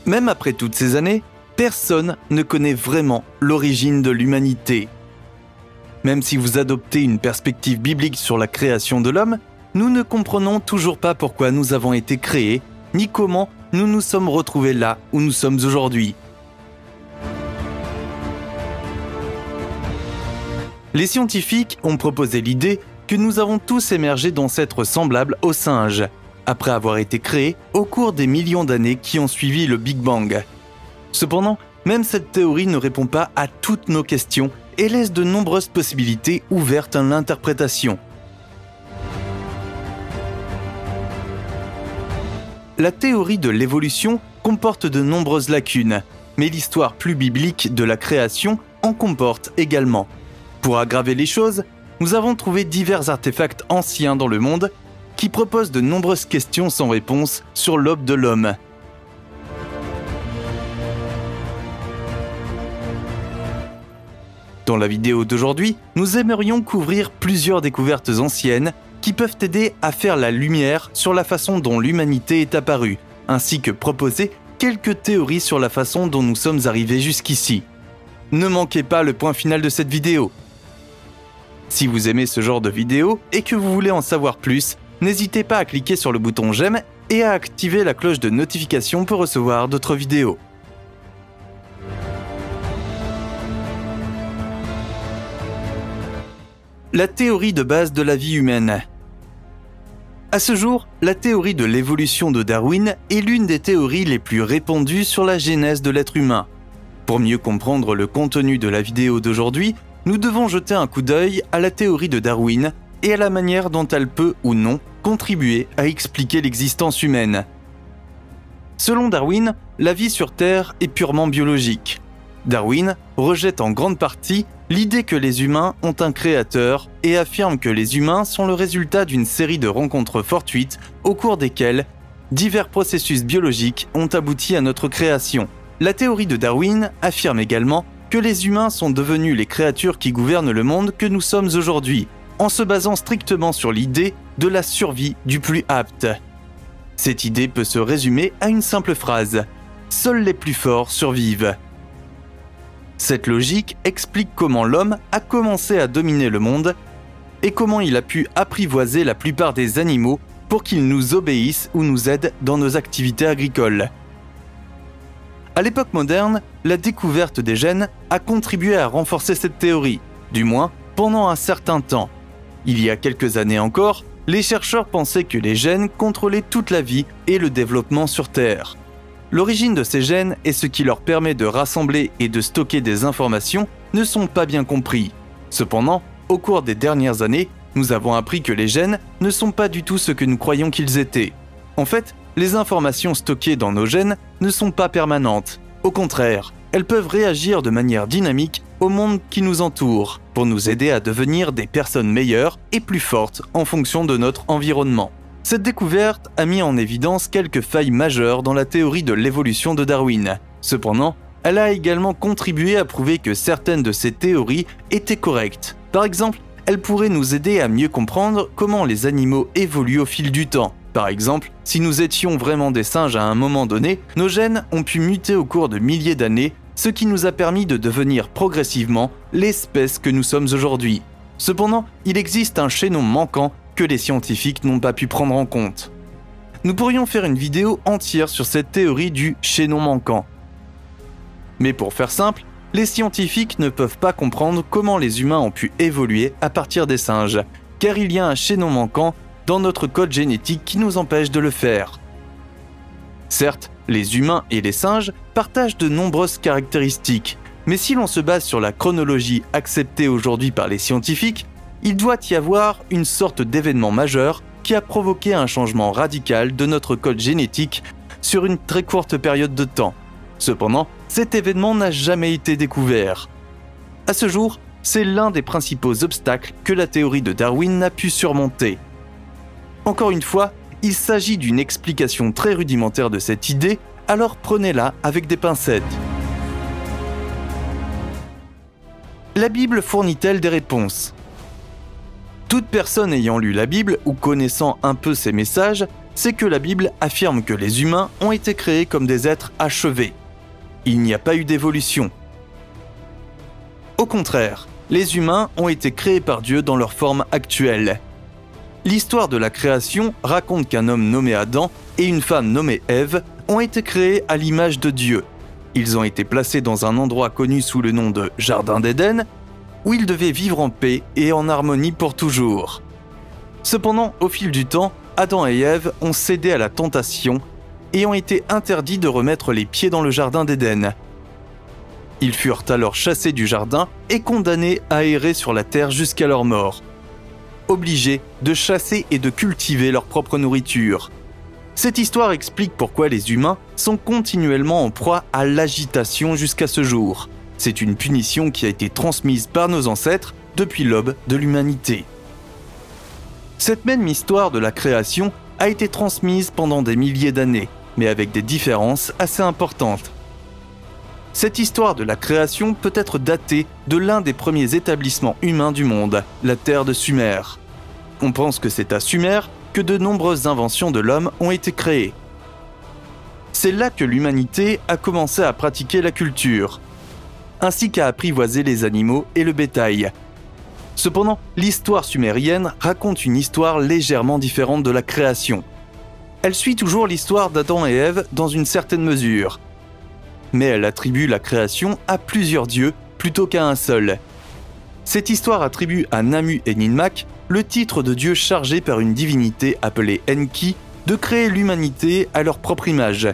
Même après toutes ces années, personne ne connaît vraiment l'origine de l'humanité. Même si vous adoptez une perspective biblique sur la création de l'homme, nous ne comprenons toujours pas pourquoi nous avons été créés, ni comment nous nous sommes retrouvés là où nous sommes aujourd'hui. Les scientifiques ont proposé l'idée que nous avons tous émergé d'ancêtres semblables aux singes, après avoir été créés au cours des millions d'années qui ont suivi le Big Bang. Cependant, même cette théorie ne répond pas à toutes nos questions et laisse de nombreuses possibilités ouvertes à l'interprétation. La théorie de l'évolution comporte de nombreuses lacunes, mais l'histoire plus biblique de la création en comporte également. Pour aggraver les choses, nous avons trouvé divers artefacts anciens dans le monde qui proposent de nombreuses questions sans réponse sur l'aube de l'homme. Dans la vidéo d'aujourd'hui, nous aimerions couvrir plusieurs découvertes anciennes qui peuvent aider à faire la lumière sur la façon dont l'humanité est apparue, ainsi que proposer quelques théories sur la façon dont nous sommes arrivés jusqu'ici. Ne manquez pas le point final de cette vidéo. Si vous aimez ce genre de vidéo et que vous voulez en savoir plus, n'hésitez pas à cliquer sur le bouton j'aime et à activer la cloche de notification pour recevoir d'autres vidéos. La théorie de base de la vie humaine. À ce jour, la théorie de l'évolution de Darwin est l'une des théories les plus répandues sur la genèse de l'être humain. Pour mieux comprendre le contenu de la vidéo d'aujourd'hui, nous devons jeter un coup d'œil à la théorie de Darwin et à la manière dont elle peut ou non contribuer à expliquer l'existence humaine. Selon Darwin, la vie sur Terre est purement biologique. Darwin rejette en grande partie l'idée que les humains ont un créateur et affirme que les humains sont le résultat d'une série de rencontres fortuites au cours desquelles divers processus biologiques ont abouti à notre création. La théorie de Darwin affirme également que les humains sont devenus les créatures qui gouvernent le monde que nous sommes aujourd'hui, en se basant strictement sur l'idée de la survie du plus apte. Cette idée peut se résumer à une simple phrase : seuls les plus forts survivent. Cette logique explique comment l'homme a commencé à dominer le monde et comment il a pu apprivoiser la plupart des animaux pour qu'ils nous obéissent ou nous aident dans nos activités agricoles. À l'époque moderne, la découverte des gènes a contribué à renforcer cette théorie, du moins pendant un certain temps. Il y a quelques années encore, les chercheurs pensaient que les gènes contrôlaient toute la vie et le développement sur Terre. L'origine de ces gènes et ce qui leur permet de rassembler et de stocker des informations ne sont pas bien compris. Cependant, au cours des dernières années, nous avons appris que les gènes ne sont pas du tout ce que nous croyions qu'ils étaient. En fait, les informations stockées dans nos gènes ne sont pas permanentes. Au contraire, elles peuvent réagir de manière dynamique au monde qui nous entoure, pour nous aider à devenir des personnes meilleures et plus fortes en fonction de notre environnement. Cette découverte a mis en évidence quelques failles majeures dans la théorie de l'évolution de Darwin. Cependant, elle a également contribué à prouver que certaines de ces théories étaient correctes. Par exemple, elle pourrait nous aider à mieux comprendre comment les animaux évoluent au fil du temps. Par exemple, si nous étions vraiment des singes à un moment donné, nos gènes ont pu muter au cours de milliers d'années, ce qui nous a permis de devenir progressivement l'espèce que nous sommes aujourd'hui. Cependant, il existe un chaînon manquant que les scientifiques n'ont pas pu prendre en compte. Nous pourrions faire une vidéo entière sur cette théorie du chaînon manquant. Mais pour faire simple, les scientifiques ne peuvent pas comprendre comment les humains ont pu évoluer à partir des singes, car il y a un chaînon manquant dans notre code génétique qui nous empêche de le faire. Certes, les humains et les singes partagent de nombreuses caractéristiques, mais si l'on se base sur la chronologie acceptée aujourd'hui par les scientifiques, il doit y avoir une sorte d'événement majeur qui a provoqué un changement radical de notre code génétique sur une très courte période de temps. Cependant, cet événement n'a jamais été découvert. À ce jour, c'est l'un des principaux obstacles que la théorie de Darwin n'a pu surmonter. Encore une fois, il s'agit d'une explication très rudimentaire de cette idée, alors prenez-la avec des pincettes. La Bible fournit-elle des réponses ? Toute personne ayant lu la Bible ou connaissant un peu ses messages c'est que la Bible affirme que les humains ont été créés comme des êtres achevés. Il n'y a pas eu d'évolution. Au contraire, les humains ont été créés par Dieu dans leur forme actuelle. L'histoire de la création raconte qu'un homme nommé Adam et une femme nommée Ève ont été créés à l'image de Dieu. Ils ont été placés dans un endroit connu sous le nom de Jardin d'Éden, où ils devaient vivre en paix et en harmonie pour toujours. Cependant, au fil du temps, Adam et Ève ont cédé à la tentation et ont été interdits de remettre les pieds dans le Jardin d'Éden. Ils furent alors chassés du jardin et condamnés à errer sur la terre jusqu'à leur mort, obligés de chasser et de cultiver leur propre nourriture. Cette histoire explique pourquoi les humains sont continuellement en proie à l'agitation jusqu'à ce jour. C'est une punition qui a été transmise par nos ancêtres depuis l'aube de l'humanité. Cette même histoire de la création a été transmise pendant des milliers d'années, mais avec des différences assez importantes. Cette histoire de la création peut être datée de l'un des premiers établissements humains du monde, la terre de Sumer. On pense que c'est à Sumer que de nombreuses inventions de l'homme ont été créées. C'est là que l'humanité a commencé à pratiquer la culture, ainsi qu'à apprivoiser les animaux et le bétail. Cependant, l'histoire sumérienne raconte une histoire légèrement différente de la création. Elle suit toujours l'histoire d'Adam et Ève dans une certaine mesure, mais elle attribue la création à plusieurs dieux plutôt qu'à un seul. Cette histoire attribue à Namu et Ninmak le titre de dieu chargé par une divinité appelée Enki de créer l'humanité à leur propre image.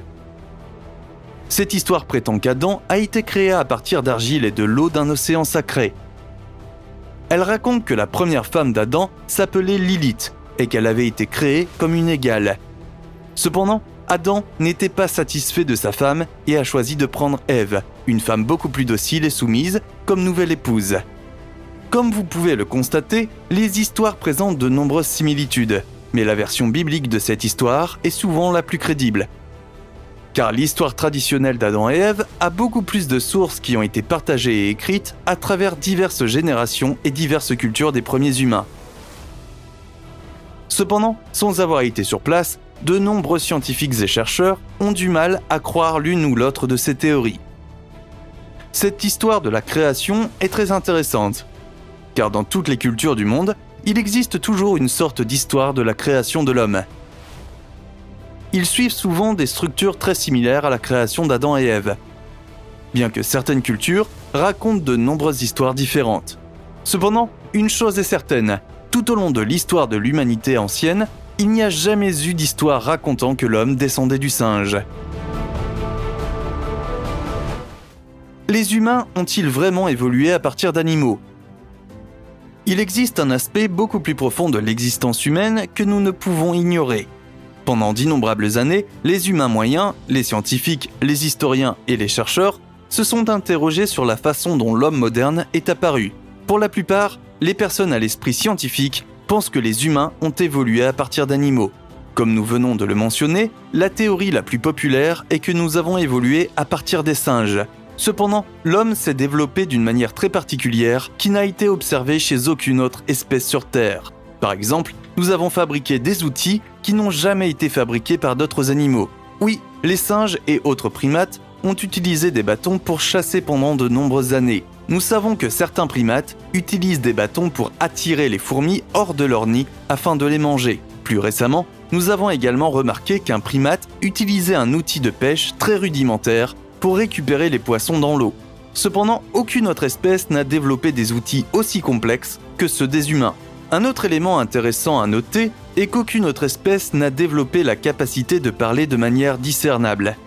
Cette histoire prétend qu'Adam a été créé à partir d'argile et de l'eau d'un océan sacré. Elle raconte que la première femme d'Adam s'appelait Lilith et qu'elle avait été créée comme une égale. Cependant, Adam n'était pas satisfait de sa femme et a choisi de prendre Ève, une femme beaucoup plus docile et soumise, comme nouvelle épouse. Comme vous pouvez le constater, les histoires présentent de nombreuses similitudes, mais la version biblique de cette histoire est souvent la plus crédible. Car l'histoire traditionnelle d'Adam et Ève a beaucoup plus de sources qui ont été partagées et écrites à travers diverses générations et diverses cultures des premiers humains. Cependant, sans avoir été sur place, de nombreux scientifiques et chercheurs ont du mal à croire l'une ou l'autre de ces théories. Cette histoire de la création est très intéressante, car dans toutes les cultures du monde, il existe toujours une sorte d'histoire de la création de l'homme. Ils suivent souvent des structures très similaires à la création d'Adam et Ève, bien que certaines cultures racontent de nombreuses histoires différentes. Cependant, une chose est certaine, tout au long de l'histoire de l'humanité ancienne, il n'y a jamais eu d'histoire racontant que l'homme descendait du singe. Les humains ont-ils vraiment évolué à partir d'animaux ? Il existe un aspect beaucoup plus profond de l'existence humaine que nous ne pouvons ignorer. Pendant d'innombrables années, les humains moyens, les scientifiques, les historiens et les chercheurs se sont interrogés sur la façon dont l'homme moderne est apparu. Pour la plupart, les personnes à l'esprit scientifique pensent que les humains ont évolué à partir d'animaux. Comme nous venons de le mentionner, la théorie la plus populaire est que nous avons évolué à partir des singes. Cependant, l'homme s'est développé d'une manière très particulière qui n'a été observée chez aucune autre espèce sur Terre. Par exemple, nous avons fabriqué des outils qui n'ont jamais été fabriqués par d'autres animaux. Oui, les singes et autres primates ont utilisé des bâtons pour chasser pendant de nombreuses années. Nous savons que certains primates utilisent des bâtons pour attirer les fourmis hors de leur nid afin de les manger. Plus récemment, nous avons également remarqué qu'un primate utilisait un outil de pêche très rudimentaire pour récupérer les poissons dans l'eau. Cependant, aucune autre espèce n'a développé des outils aussi complexes que ceux des humains. Un autre élément intéressant à noter est qu'aucune autre espèce n'a développé la capacité de parler de manière discernable.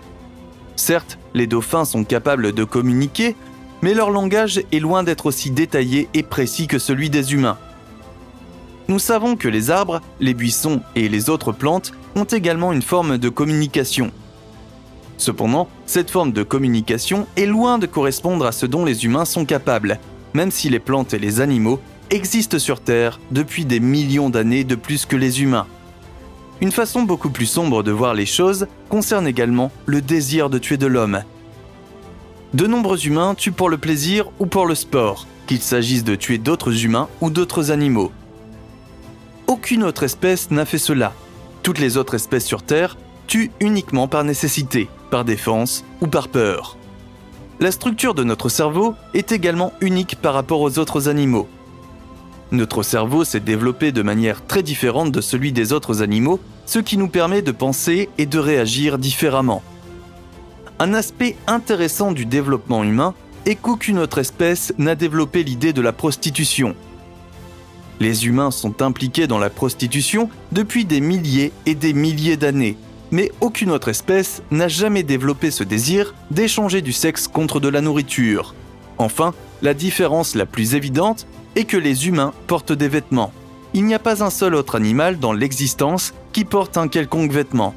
Certes, les dauphins sont capables de communiquer, mais leur langage est loin d'être aussi détaillé et précis que celui des humains. Nous savons que les arbres, les buissons et les autres plantes ont également une forme de communication. Cependant, cette forme de communication est loin de correspondre à ce dont les humains sont capables, même si les plantes et les animaux existent sur Terre depuis des millions d'années de plus que les humains. Une façon beaucoup plus sombre de voir les choses concerne également le désir de tuer de l'homme. De nombreux humains tuent pour le plaisir ou pour le sport, qu'il s'agisse de tuer d'autres humains ou d'autres animaux. Aucune autre espèce n'a fait cela. Toutes les autres espèces sur Terre tuent uniquement par nécessité, par défense ou par peur. La structure de notre cerveau est également unique par rapport aux autres animaux. Notre cerveau s'est développé de manière très différente de celui des autres animaux, ce qui nous permet de penser et de réagir différemment. Un aspect intéressant du développement humain est qu'aucune autre espèce n'a développé l'idée de la prostitution. Les humains sont impliqués dans la prostitution depuis des milliers et des milliers d'années, mais aucune autre espèce n'a jamais développé ce désir d'échanger du sexe contre de la nourriture. Enfin, la différence la plus évidente est que les humains portent des vêtements. Il n'y a pas un seul autre animal dans l'existence qui porte un quelconque vêtement.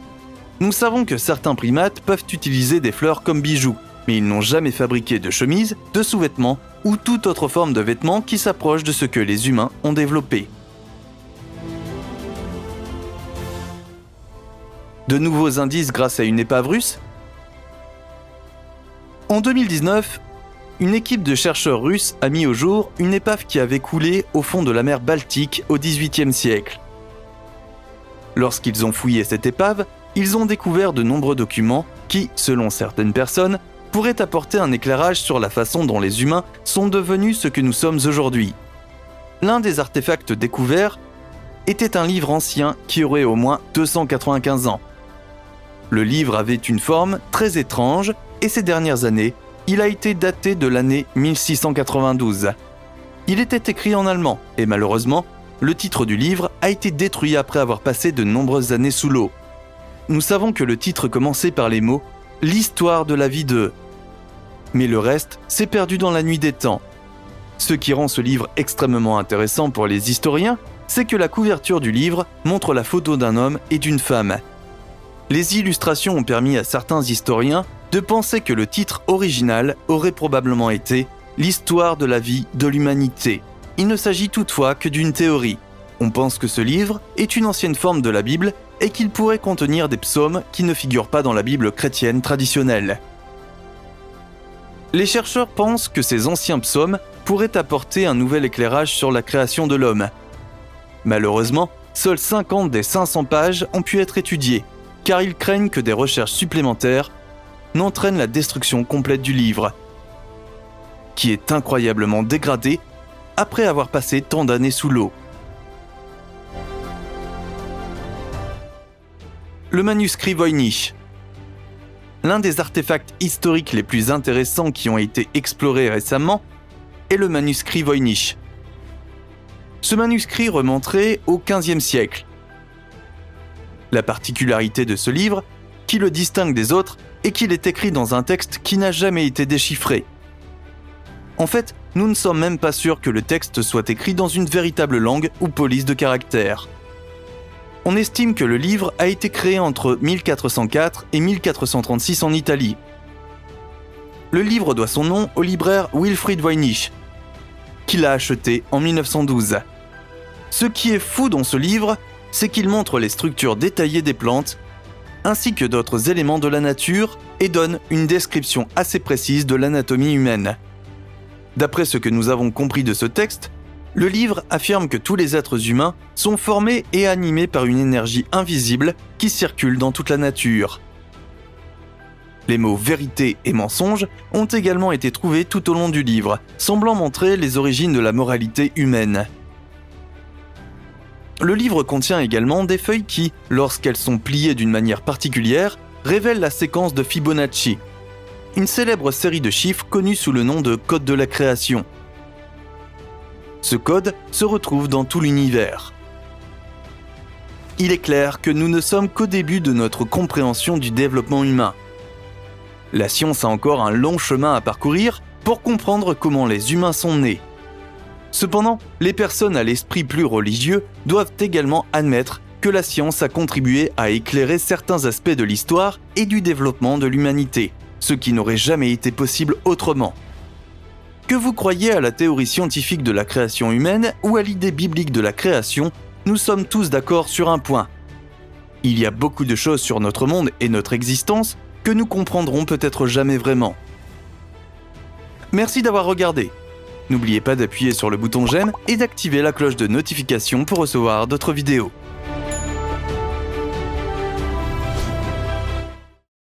Nous savons que certains primates peuvent utiliser des fleurs comme bijoux, mais ils n'ont jamais fabriqué de chemise, de sous-vêtements ou toute autre forme de vêtements qui s'approche de ce que les humains ont développé. De nouveaux indices grâce à une épave russe? En 2019, une équipe de chercheurs russes a mis au jour une épave qui avait coulé au fond de la mer Baltique au XVIIIe siècle. Lorsqu'ils ont fouillé cette épave, ils ont découvert de nombreux documents qui, selon certaines personnes, pourraient apporter un éclairage sur la façon dont les humains sont devenus ce que nous sommes aujourd'hui. L'un des artefacts découverts était un livre ancien qui aurait au moins 295 ans. Le livre avait une forme très étrange et ces dernières années, il a été daté de l'année 1692. Il était écrit en allemand et malheureusement, le titre du livre a été détruit après avoir passé de nombreuses années sous l'eau. Nous savons que le titre commençait par les mots « L'histoire de la vie de ». Mais le reste s'est perdu dans la nuit des temps. Ce qui rend ce livre extrêmement intéressant pour les historiens, c'est que la couverture du livre montre la photo d'un homme et d'une femme. Les illustrations ont permis à certains historiens de penser que le titre original aurait probablement été « L'histoire de la vie de l'humanité ». Il ne s'agit toutefois que d'une théorie. On pense que ce livre est une ancienne forme de la Bible et qu'il pourrait contenir des psaumes qui ne figurent pas dans la Bible chrétienne traditionnelle. Les chercheurs pensent que ces anciens psaumes pourraient apporter un nouvel éclairage sur la création de l'homme. Malheureusement, seules 50 des 500 pages ont pu être étudiées, car ils craignent que des recherches supplémentaires n'entraînent la destruction complète du livre, qui est incroyablement dégradé après avoir passé tant d'années sous l'eau. Le manuscrit Voynich. L'un des artefacts historiques les plus intéressants qui ont été explorés récemment est le manuscrit Voynich. Ce manuscrit remonterait au XVe siècle. La particularité de ce livre, qui le distingue des autres, est qu'il est écrit dans un texte qui n'a jamais été déchiffré. En fait, nous ne sommes même pas sûrs que le texte soit écrit dans une véritable langue ou police de caractères. On estime que le livre a été créé entre 1404 et 1436 en Italie. Le livre doit son nom au libraire Wilfried Voynich, qui l'a acheté en 1912. Ce qui est fou dans ce livre, c'est qu'il montre les structures détaillées des plantes, ainsi que d'autres éléments de la nature, et donne une description assez précise de l'anatomie humaine. D'après ce que nous avons compris de ce texte, le livre affirme que tous les êtres humains sont formés et animés par une énergie invisible qui circule dans toute la nature. Les mots « vérité » et « mensonge » ont également été trouvés tout au long du livre, semblant montrer les origines de la moralité humaine. Le livre contient également des feuilles qui, lorsqu'elles sont pliées d'une manière particulière, révèlent la séquence de Fibonacci, une célèbre série de chiffres connue sous le nom de code de la création. Ce code se retrouve dans tout l'univers. Il est clair que nous ne sommes qu'au début de notre compréhension du développement humain. La science a encore un long chemin à parcourir pour comprendre comment les humains sont nés. Cependant, les personnes à l'esprit plus religieux doivent également admettre que la science a contribué à éclairer certains aspects de l'histoire et du développement de l'humanité, ce qui n'aurait jamais été possible autrement. Que vous croyez à la théorie scientifique de la création humaine ou à l'idée biblique de la création, nous sommes tous d'accord sur un point. Il y a beaucoup de choses sur notre monde et notre existence que nous comprendrons peut-être jamais vraiment. Merci d'avoir regardé. N'oubliez pas d'appuyer sur le bouton j'aime et d'activer la cloche de notification pour recevoir d'autres vidéos.